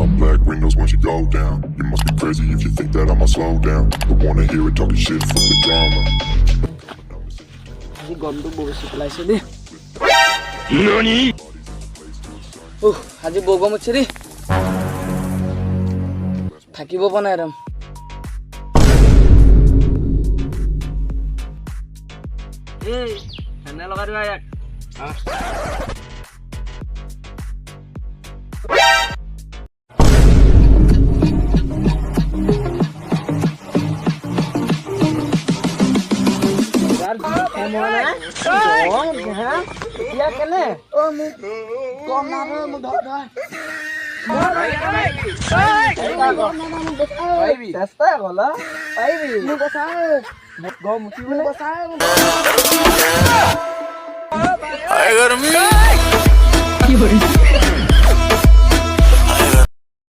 on black windows once you go down. You must be crazy if you think that I'ma slow down. Don't wanna hear it talking shit from the drama. আজি গমটো বগছি পেলাইছে দেই ননি আজি বগম উঠছে দেই থাকিব পৰা নাই একদম এই এনে লগাই দিবা ইয়াক Ya kene. Oh mu. Komare mu dhor dhor. Baby. Testa gola. Baby. Mu basae. Go muti mu basae. Ay garmi.